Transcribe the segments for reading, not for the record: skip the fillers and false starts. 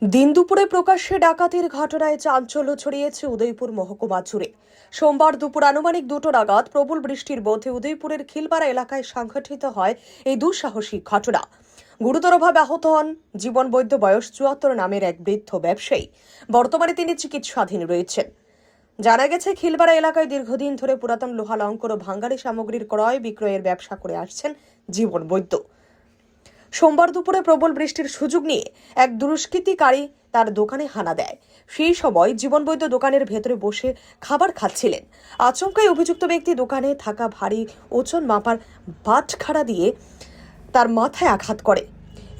দিন দুপুরে প্রকাশ্যে ডাকাতির ঘটনায় চাঞ্চল্য ছড়িয়েছে উদয়পুর মহকুমা জুড়ে। সোমবার দুপুর আনুমানিক 2টো নাগাদ প্রবল বৃষ্টির মধ্যে উদয়পুরের খিলপাড়া এলাকায় সংঘটিত হয় এই দুঃসাহসিক ঘটনা। গুরুতরভাবে আহত হন জীবন বৈদ্য বয়স 74 নামের এক বৃদ্ধ ব্যবসায়ী। বর্তমানে তিনি চিকিৎসাধীন রয়েছেন। জানা গেছে, খিলপাড়া এলাকায় দীর্ঘদিন ধরে পুরাতন লোহা লঙ্কর ও ভাঙ্গারি সামগ্রীর ক্রয় বিক্রয়ের ব্যবসা করে আসছেন জীবন বৈদ্য। সোমবার দুপুরে প্রবল বৃষ্টির সুযোগ নিয়ে এক দুষ্কৃতিকারী তার দোকানে হানা দেয়। সেই সময় জীবন বৈদ্য দোকানের ভেতরে বসে খাবার খাচ্ছিলেন। আচমকাই অভিযুক্ত ব্যক্তি দোকানে থাকা ভারী ওজন মাপার বাটখারা দিয়ে তার মাথায় আঘাত করে।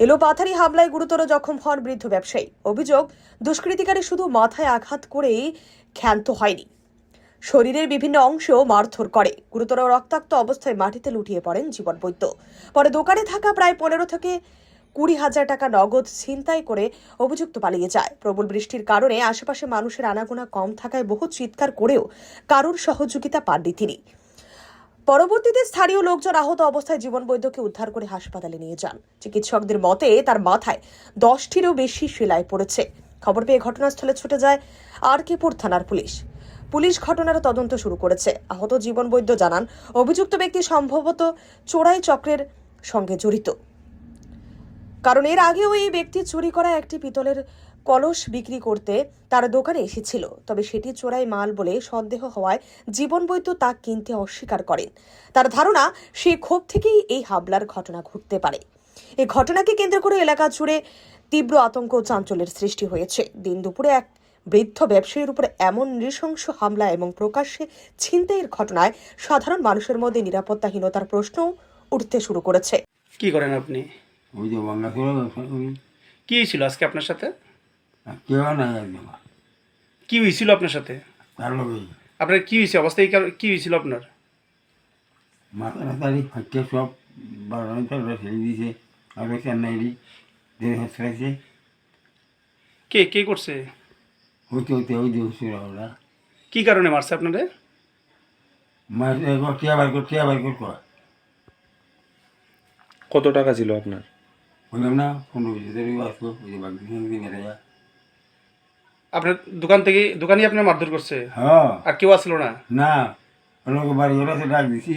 এলোপাথারি হামলায় গুরুতর জখম হন বৃদ্ধ ব্যবসায়ী। অভিযোগ, দুষ্কৃতিকারী শুধু মাথায় আঘাত করেই ক্ষান্ত হয়নি, শরীরের বিভিন্ন অংশেও মারধর করে। গুরুতর রক্তাক্ত অবস্থায় মাটিতে লুটিয়ে পড়েন জীবন বৈদ্য। পরে দোকানে থাকা প্রায় 15 থেকে 20,000 টাকা নগদ ছিনতাই করে অভিযুক্ত পালিয়ে যায়। প্রবল বৃষ্টির কারণে আশেপাশে মানুষের আনাগোনা কম থাকায় বহু চিৎকার করেও কারোর সহযোগিতা পাননি তিনি। পরবর্তীতে স্থানীয় লোকজন আহত অবস্থায় জীবন বৈদ্যকে উদ্ধার করে হাসপাতালে নিয়ে যান। চিকিৎসকদের মতে তার মাথায় 10টিরও বেশি সেলাই পড়েছে। খবর পেয়ে ঘটনাস্থলে ছুটে যায় আরকেপুর থানার পুলিশ ঘটনার তদন্ত শুরু করেছে। আহত জীবন বৈদ্য জানান, অভিযুক্ত ব্যক্তি সম্ভবত চোরাই চক্রের সঙ্গে জড়িত, কারণ এর আগেও এই ব্যক্তি চুরি করা একটি পিতলের কলস বিক্রি করতে তার দোকানে এসেছিল। তবে সেটি চোরাই মাল বলে সন্দেহ হওয়ায় জীবন বৈদ্য তা কিনতে অস্বীকার করেন। তার ধারণা, সেই ক্ষোভ থেকেই এই হামলার ঘটনা ঘটতে পারে। এই ঘটনাকে কেন্দ্র করে এলাকা জুড়ে তীব্র আতঙ্ক ও চাঞ্চল্যের সৃষ্টি হয়েছে। দিন দুপুরে এক বৃদ্ধ ব্যবসায়ীর উপরে এমন নৃশংস হামলা এবং প্রকাশ্যে ছিনতাইয়ের ঘটনায় সাধারণ মানুষের মধ্যে নিরাপত্তাহীনতার প্রশ্ন উঠতে শুরু করেছে। কি করেন আপনি? ওই যে বাংলা ছিল ব্যবসা করি। কি হয়েছিল আজকে আপনার সাথে? আর কেউ নাই একদম কি হয়েছিল আপনার সাথে? তার লোকই আপনার কি হয়েছে অবস্থা? কি হয়েছিল আপনার? মাথা তাড়াতাড়ি ফাটছে সব 12 ফেলে দিয়েছে। আরও চেন্নাইরি দেড় হাসছে কে কে করছে? হইতে হইতে ওই যে হুসুর ওরা কি কারণে মারছে আপনারে? মাছ টিয়া বার কর কত টাকা ছিল আপনার? বললাম না 15-20 হাজার আসবো। ওই যে বাকি মেরে যা। আপনার দোকানই আপনার মারধর করছে? হ্যাঁ। আর কেউ আসলো না? না, ওনাকে বাড়ি ওরা সে ডাক দিছি।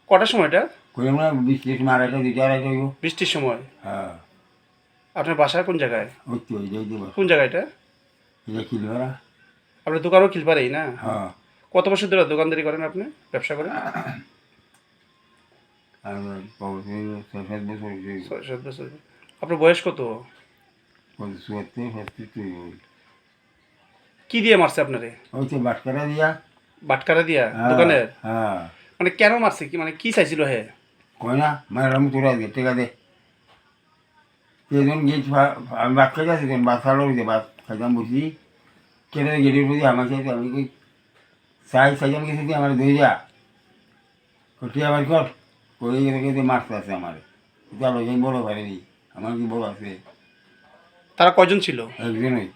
কটার সময়টা? বললাম না 20 আড়াইটা 2টা আড়াইটা হইব। বৃষ্টির সময়? হ্যাঁ। আপনার বাসা কোন জায়গায়? ওই তো ওই যে কোন জায়গাটা? এটা কিলো ওরা। আপনার দোকানও খিলপাড়েই না? হ্যাঁ। কত বছর ধরে দোকানদারি করেন আপনি, ব্যবসা করেন? আর 6-7 বছর 6-7 বছর। আপনার বয়স কত? 74-75। কি দিয়ে মারছে আপনারে? ওই তো বাটকারা দিয়া। বাটকারা দিয়া দোকানের? হ্যাঁ। মানে কেন মারছে? কি মানে কি চাইছিল হে? কয় না মারাম তোরা দে টেকা দে। সেজন গেট আমি ভাত খাই যাচ্ছি, ভাত খাওয়ার হয়েছে, ভাত খাইতাম বসি কেটে গেটের প্রতি আমার সাথে আমি কই সাইজন গেছি দিয়ে আমার ধরে যা কটি আবার কর করে গেছে মারতে আছে আমার। চলো যাই বলো পারেনি, আমার কি বলো আছে? তারা কয়জন ছিল? একজনই।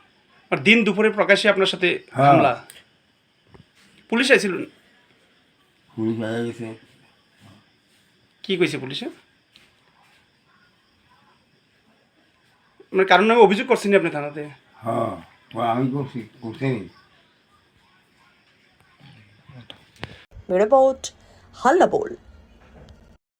আর দিন দুপুরে প্রকাশ্যে আপনার সাথে হ্যাঁ। হামলা? পুলিশ আইছিল? পুলিশ আয়া গেছে। কি কইছে পুলিশে? মানে কারণ নামে অভিযোগ করছেন আপনি থানাতে? হ্যাঁ, আমি করছি নি। রিপোর্ট হাল্লা বল।